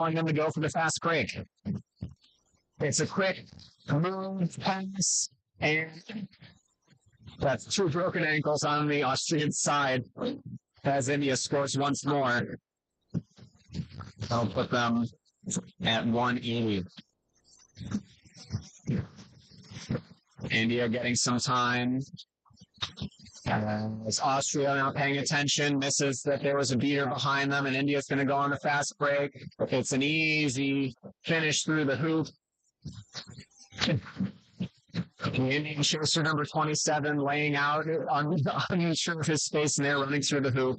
allowing them to go for the fast break. It's a quick move pass, and that's 2 broken ankles on the Austrian side as India scores once more. I'll put them at 180. India getting some time. As Austria not paying attention, misses that there was a beater behind them, and India's going to go on the fast break. It's an easy finish through the hoop. The Indian chaser number 27 laying out, unsure of his space, and they're running through the hoop.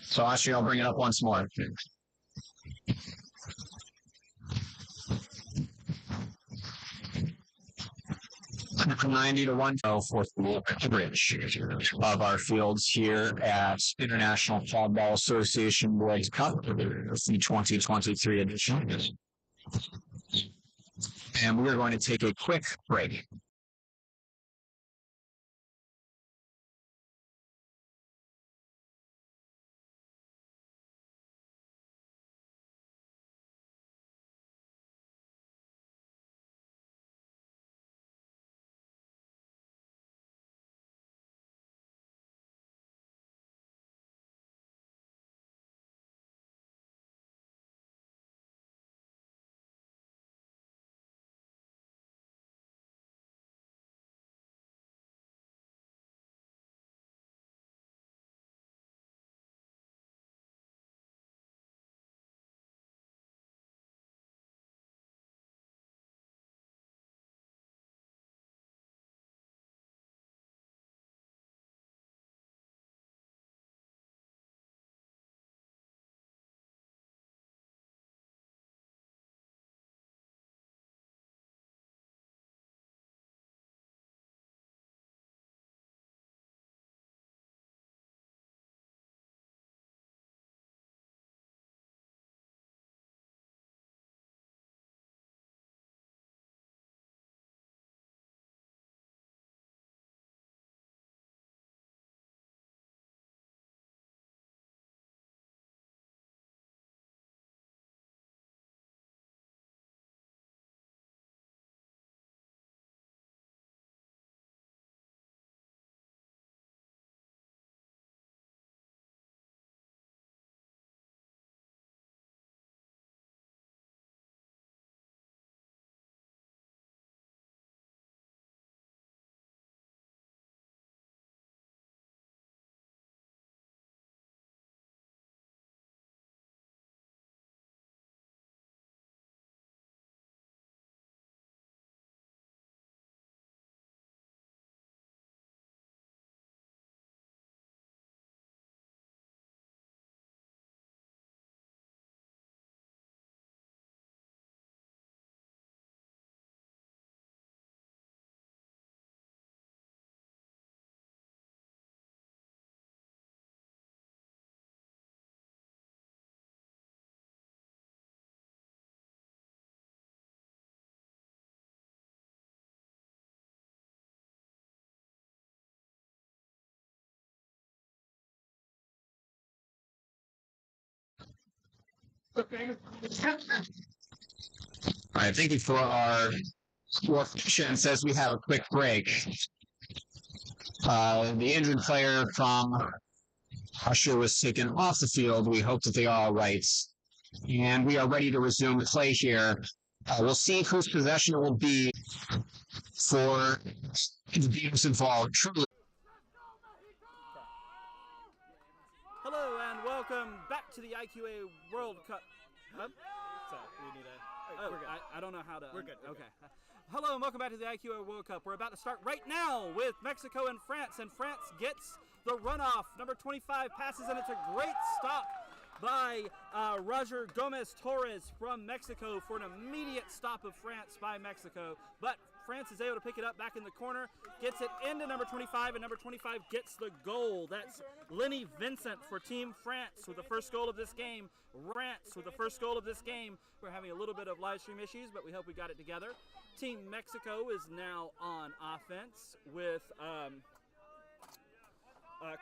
So Austria will bring it up once more. 90 to 1 for the coverage of our fields here at International Quadball Association World Cup, the 2023 edition. And we're going to take a quick break. All right, thank you for our coefficient. Says we have a quick break. The injured player from Russia was taken off the field. We hope that they are all right. And we are ready to resume play here. We'll see whose possession it will be for the teams involved. Truly. Hello and welcome back to the IQA World Cup. We need I don't know how to. We're good. Okay. Hello and welcome back to the IQA World Cup. We're about to start right now with Mexico and France gets the runoff. Number 25 passes, and it's a great stop by Roger Gomez Torres from Mexico for an immediate stop of France by Mexico. But France is able to pick it up back in the corner, gets it into number 25, and number 25 gets the goal. That's Lenny Vincent for Team France with the first goal of this game. We're having a little bit of live stream issues, but we hope we got it together. Team Mexico is now on offense with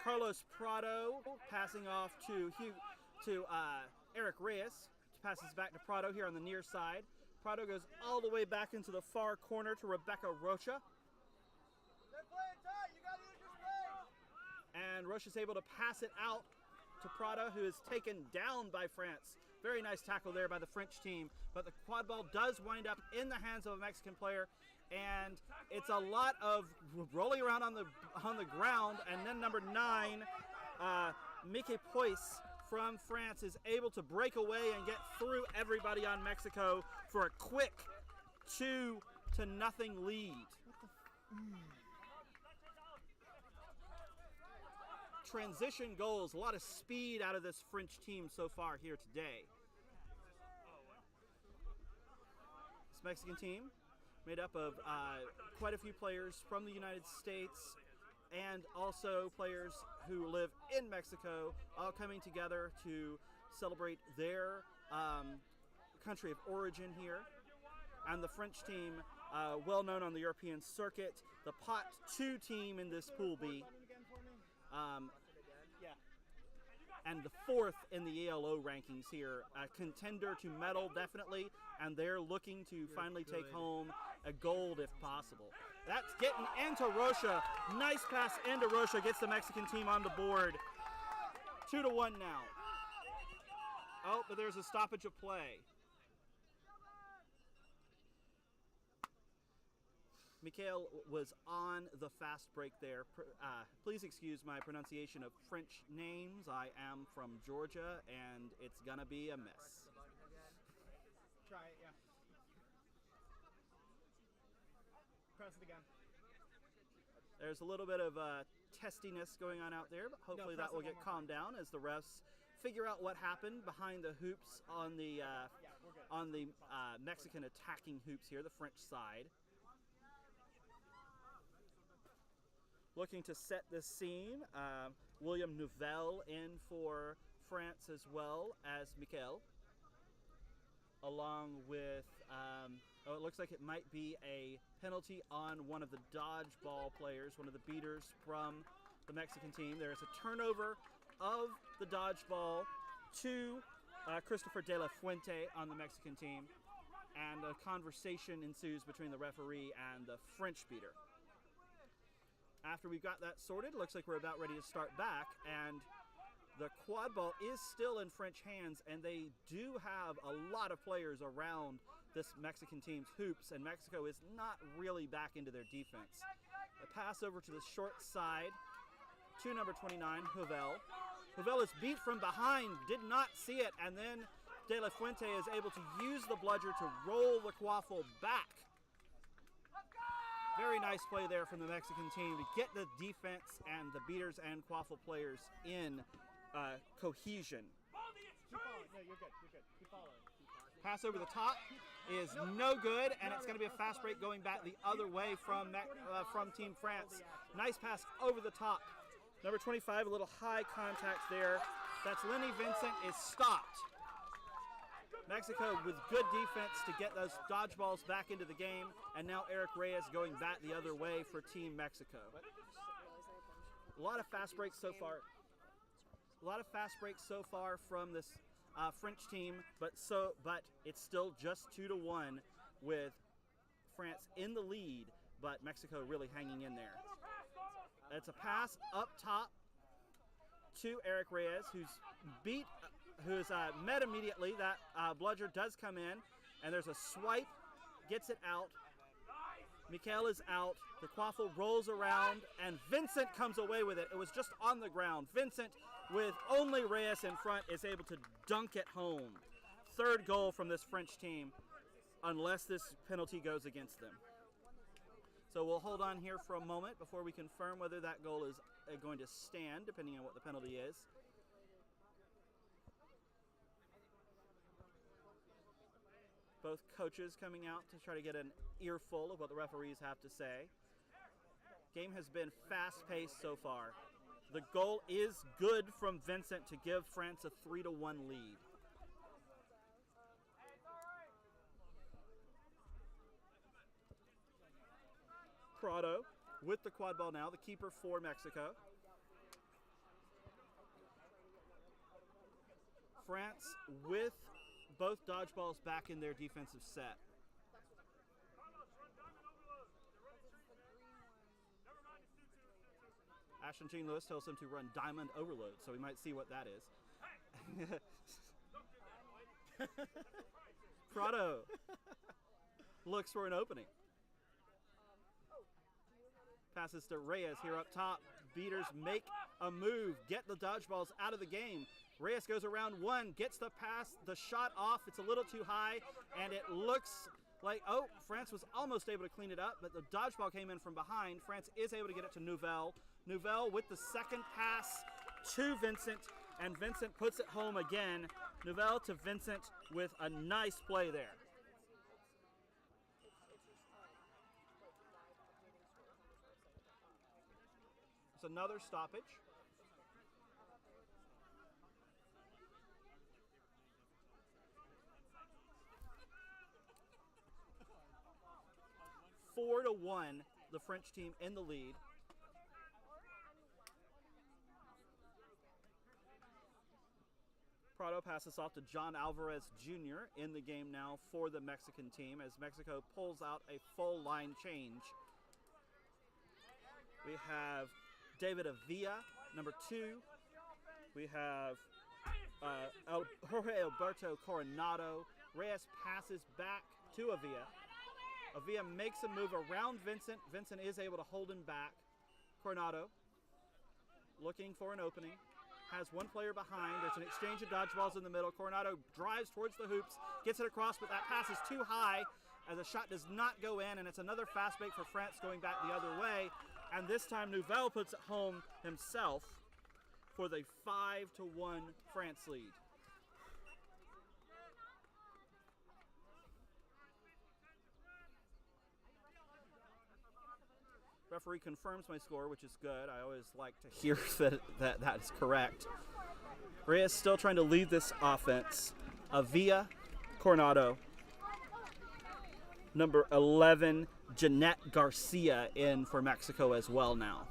Carlos Prado passing off to Eric Reyes. Passes back to Prado here on the near side. Prado goes all the way back into the far corner to Rebecca Rocha. And Rocha is able to pass it out to Prado, who is taken down by France. Very nice tackle there by the French team. But the quad ball does wind up in the hands of a Mexican player. And it's a lot of rolling around on the ground. And then number 9, Mike Pois from France is able to break away and get through everybody on Mexico for a quick 2-0 lead. Transition goals, a lot of speed out of this French team so far here today. This Mexican team made up of quite a few players from the United States and also players who live in Mexico, all coming together to celebrate their country of origin here. And the French team, well known on the European circuit, the Pot 2 team in this Pool B. And the 4th in the ELO rankings here. A contender to medal, definitely, and they're looking to finally take home a gold if possible. That's getting into Rocha. Nice pass into Rocha, gets the Mexican team on the board. 2-1 now. Oh, but there's a stoppage of play. Mikhail was on the fast break there. Please excuse my pronunciation of French names. I am from Georgia, and it's gonna be a mess. Try it, yeah. Press it again. There's a little bit of testiness going on out there, but hopefully that will get calmed down as the refs figure out what happened behind the hoops on the Mexican attacking hoops here, the French side. Looking to set this scene, William Nouvel in for France as well as Mikel, along with, it looks like it might be a penalty on one of the dodgeball players, one of the beaters from the Mexican team. There is a turnover of the dodgeball to Christopher De La Fuente on the Mexican team, and a conversation ensues between the referee and the French beater. After we've got that sorted, looks like we're about ready to start back, and the quad ball is still in French hands, and they do have a lot of players around this Mexican team's hoops, and Mexico is not really back into their defense. A pass over to the short side to number 29, Jouvel. Jouvel is beat from behind, did not see it, and then De La Fuente is able to use the bludger to roll the quaffle back. Very nice play there from the Mexican team to get the defense and the beaters and quaffle players in cohesion. Keep following. No, you're good. You're good. Keep following. Pass over the top is no good, and it's going to be a fast break going back the other way from Team France. Nice pass over the top. Number 25, a little high contact there. That's Lenny Vincent is stopped. Mexico with good defense to get those dodgeballs back into the game, and now Eric Reyes going back the other way for Team Mexico. A lot of fast breaks so far. A lot of fast breaks so far from this French team, but it's still just 2-1 with France in the lead, but Mexico really hanging in there. It's a pass up top to Eric Reyes, who's met immediately. That bludger does come in, and there's a swipe, gets it out. Mikel is out. The quaffle rolls around, and Vincent comes away with it. It was just on the ground. Vincent, with only Reyes in front, is able to dunk it home. Third goal from this French team, unless this penalty goes against them. So we'll hold on here for a moment before we confirm whether that goal is going to stand, depending on what the penalty is. Both coaches coming out to try to get an earful of what the referees have to say. Game has been fast-paced so far. The goal is good from Vincent to give France a 3-1 lead. Prado with the quad ball now, the keeper for Mexico. France with both dodgeballs back in their defensive set. Ashton Jean Lewis tells him to run diamond overload, so we might see what that is. Prado looks for an opening. Passes to Reyes here up top. Beaters make a move, get the dodgeballs out of the game. Reyes goes around one, gets the pass, the shot off. It's a little too high, and it looks like, oh, France was almost able to clean it up, but the dodgeball came in from behind. France is able to get it to Nouvelle. Nouvelle with the second pass to Vincent, and Vincent puts it home again. Nouvelle to Vincent with a nice play there. It's another stoppage. Four to 1, the French team in the lead. Prado passes off to John Alvarez Jr. in the game now for the Mexican team as Mexico pulls out a full line change. We have David Avila, number 2. We have Jorge Alberto Coronado. Reyes passes back to Avila. Avila makes a move around Vincent. Vincent is able to hold him back. Coronado looking for an opening. Has one player behind. There's an exchange of dodgeballs in the middle. Coronado drives towards the hoops, gets it across, but that pass is too high as the shot does not go in, and it's another fast break for France going back the other way. And this time Nouvelle puts it home himself for the 5-1 France lead. Referee confirms my score, which is good. I always like to hear that is correct. Reyes still trying to lead this offense. Avila, Coronado, number 11, Jeanette Garcia in for Mexico as well now.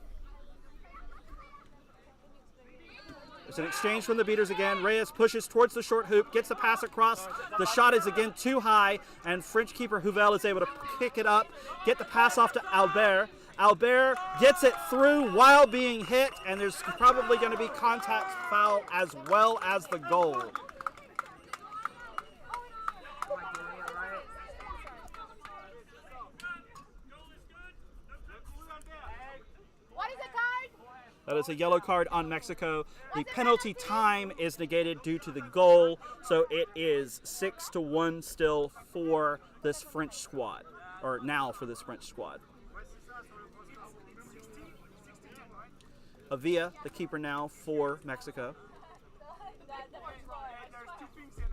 There's an exchange from the beaters again. Reyes pushes towards the short hoop, gets the pass across. The shot is again too high, and French keeper Huvel is able to pick it up, get the pass off to Albert. Albert gets it through while being hit, and there's probably going to be contact foul as well as the goal. What is the card? That is a yellow card on Mexico. The penalty time is negated due to the goal, so it is 6-1 still for this French squad, or now for this French squad. Avila, the keeper now for Mexico. There's 2 things in a